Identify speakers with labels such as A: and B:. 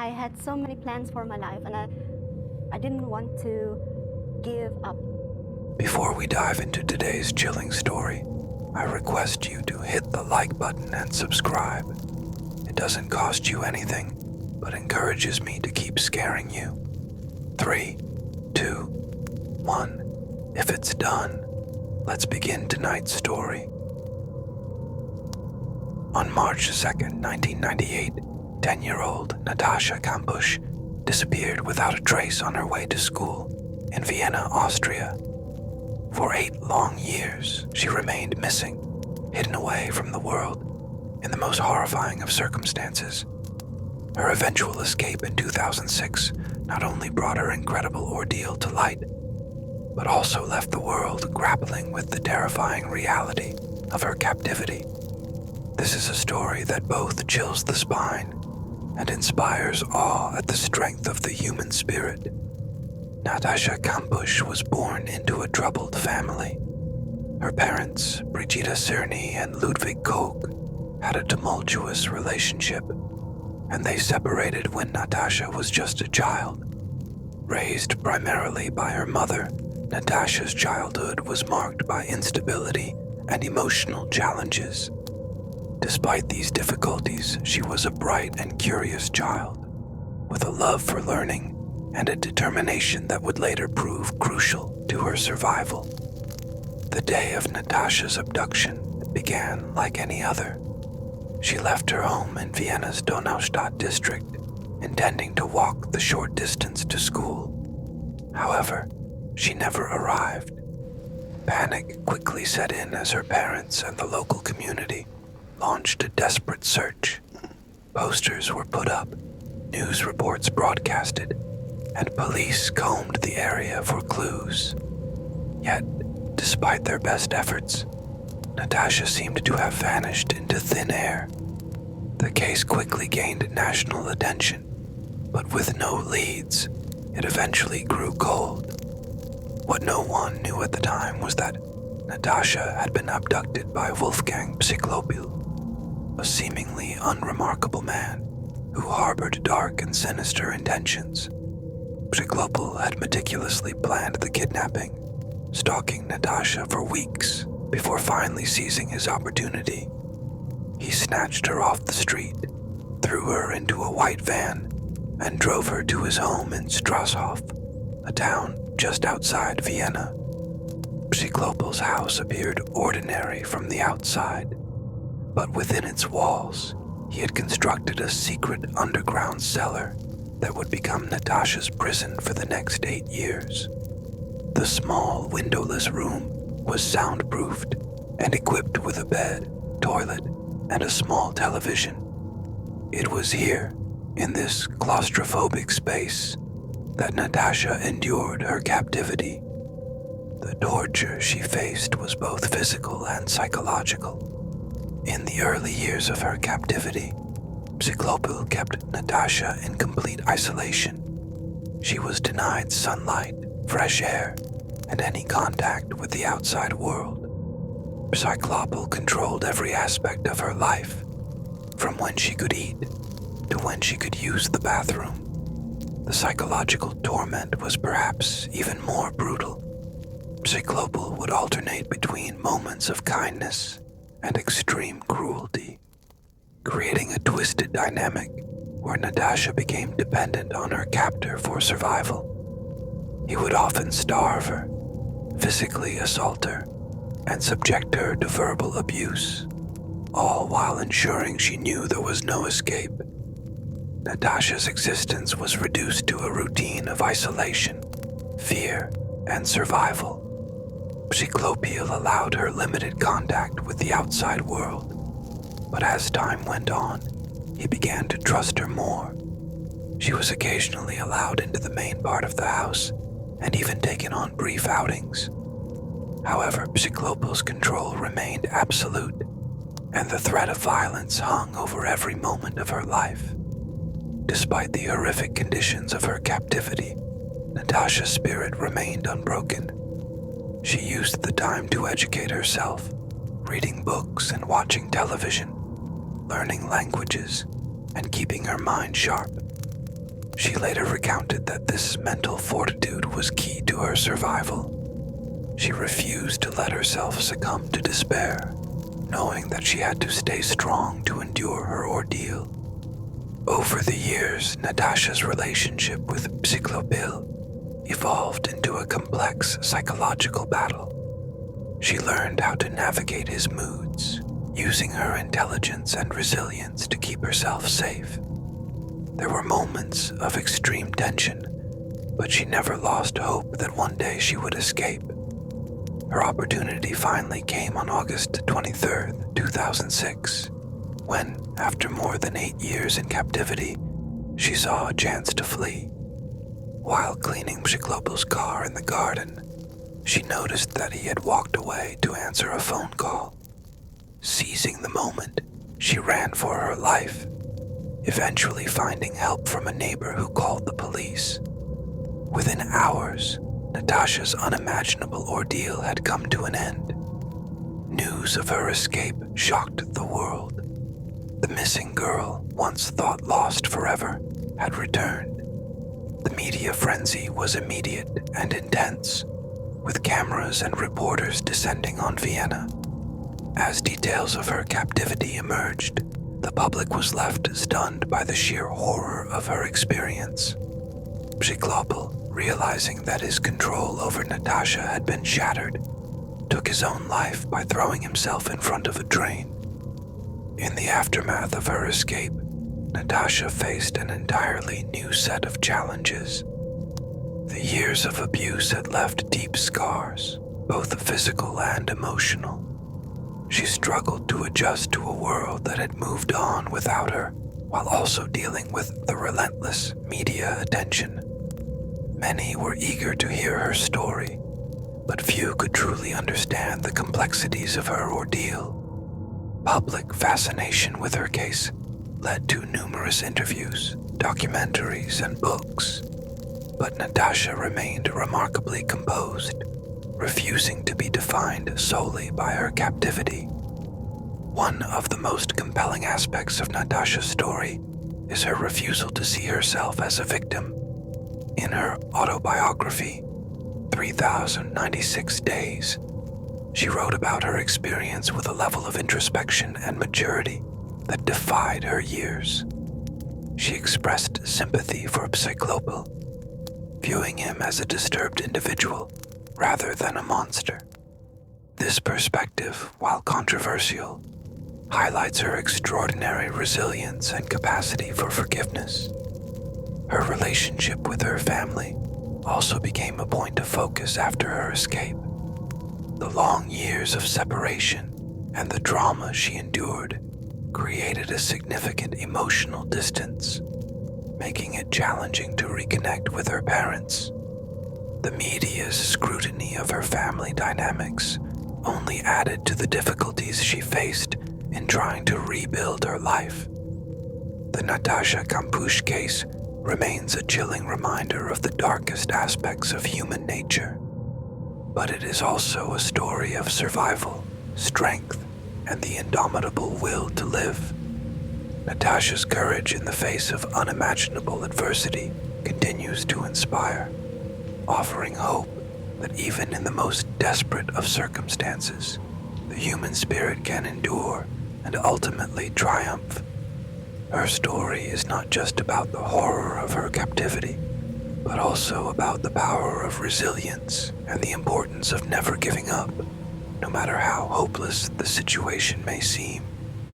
A: I had so many plans for my life, and I didn't want to give up.
B: Before we dive into today's chilling story, I request you to hit the like button and subscribe. It doesn't cost you anything, but encourages me to keep scaring you. 3, 2, 1. If it's done, let's begin tonight's story. On March 2nd, 1998, 10-year-old Natascha Kampusch disappeared without a trace on her way to school in Vienna, Austria. For 8 long years, she remained missing, hidden away from the world in the most horrifying of circumstances. Her eventual escape in 2006 not only brought her incredible ordeal to light, but also left the world grappling with the terrifying reality of her captivity. This is a story that both chills the spine and inspires awe at the strength of the human spirit. Natascha Kampusch was born into a troubled family. Her parents, Brigitte Cerny and Ludwig Koch, had a tumultuous relationship, and they separated when Natascha was just a child. Raised primarily by her mother, Natascha's childhood was marked by instability and emotional challenges. Despite these difficulties, she was a bright and curious child, with a love for learning and a determination that would later prove crucial to her survival. The day of Natascha's abduction began like any other. She left her home in Vienna's Donaustadt district, intending to walk the short distance to school. However, she never arrived. Panic quickly set in as her parents and the local community launched a desperate search. Posters were put up, news reports broadcasted, and police combed the area for clues. Yet, despite their best efforts, Natascha seemed to have vanished into thin air. The case quickly gained national attention, but with no leads, it eventually grew cold. What no one knew at the time was that Natascha had been abducted by Wolfgang Psychlopil, a seemingly unremarkable man who harbored dark and sinister intentions. Psychlopil had meticulously planned the kidnapping, stalking Natascha for weeks before finally seizing his opportunity. He snatched her off the street, threw her into a white van, and drove her to his home in Strasshof, a town just outside Vienna. Psychlopil's house appeared ordinary from the outside, but within its walls, he had constructed a secret underground cellar that would become Natascha's prison for the next 8 years. The small, windowless room was soundproofed and equipped with a bed, toilet, and a small television. It was here, in this claustrophobic space, that Natascha endured her captivity. The torture she faced was both physical and psychological. In the early years of her captivity, Psychlopil kept Natascha in complete isolation. She was denied sunlight, fresh air, and any contact with the outside world. Psychlopil controlled every aspect of her life, from when she could eat to when she could use the bathroom. The psychological torment was perhaps even more brutal. Psychlopil would alternate between moments of kindness and extreme cruelty, creating a twisted dynamic where Natascha became dependent on her captor for survival. He would often starve her, physically assault her, and subject her to verbal abuse, all while ensuring she knew there was no escape. Natascha's existence was reduced to a routine of isolation, fear, and survival. Psychlopil allowed her limited contact with the outside world, but as time went on, he began to trust her more. She was occasionally allowed into the main part of the house and even taken on brief outings. However, Psychlopil's control remained absolute, and the threat of violence hung over every moment of her life. Despite the horrific conditions of her captivity, Natascha's spirit remained unbroken. She used the time to educate herself, reading books and watching television, learning languages, and keeping her mind sharp. She later recounted that this mental fortitude was key to her survival. She refused to let herself succumb to despair, knowing that she had to stay strong to endure her ordeal. Over the years, Natascha's relationship with psychopil evolved into a complex psychological battle. She learned how to navigate his moods, using her intelligence and resilience to keep herself safe. There were moments of extreme tension, but she never lost hope that one day she would escape. Her opportunity finally came on August 23, 2006, when, after more than 8 years in captivity, she saw a chance to flee. While cleaning Mshiklopil's car in the garden, she noticed that he had walked away to answer a phone call. Seizing the moment, she ran for her life, eventually finding help from a neighbor who called the police. Within hours, Natascha's unimaginable ordeal had come to an end. News of her escape shocked the world. The missing girl, once thought lost forever, had returned. The media frenzy was immediate and intense, with cameras and reporters descending on Vienna. As details of her captivity emerged, the public was left stunned by the sheer horror of her experience. Mshiklopil, realizing that his control over Natascha had been shattered, took his own life by throwing himself in front of a train. In the aftermath of her escape, Natascha faced an entirely new set of challenges. The years of abuse had left deep scars, both physical and emotional. She struggled to adjust to a world that had moved on without her, while also dealing with the relentless media attention. Many were eager to hear her story, but few could truly understand the complexities of her ordeal. Public fascination with her case led to numerous interviews, documentaries, and books. But Natascha remained remarkably composed, refusing to be defined solely by her captivity. One of the most compelling aspects of Natascha's story is her refusal to see herself as a victim. In her autobiography, 3096 Days, she wrote about her experience with a level of introspection and maturity that defied her years. She expressed sympathy for Mshiklopil, viewing him as a disturbed individual rather than a monster. This perspective, while controversial, highlights her extraordinary resilience and capacity for forgiveness. Her relationship with her family also became a point of focus after her escape. The long years of separation and the trauma she endured created a significant emotional distance, making it challenging to reconnect with her parents. The media's scrutiny of her family dynamics only added to the difficulties she faced in trying to rebuild her life. The Natascha Kampusch case remains a chilling reminder of the darkest aspects of human nature, but it is also a story of survival, strength, and the indomitable will to live. Natascha's courage in the face of unimaginable adversity continues to inspire, offering hope that even in the most desperate of circumstances, the human spirit can endure and ultimately triumph. Her story is not just about the horror of her captivity, but also about the power of resilience and the importance of never giving up, no matter how hopeless the situation may seem.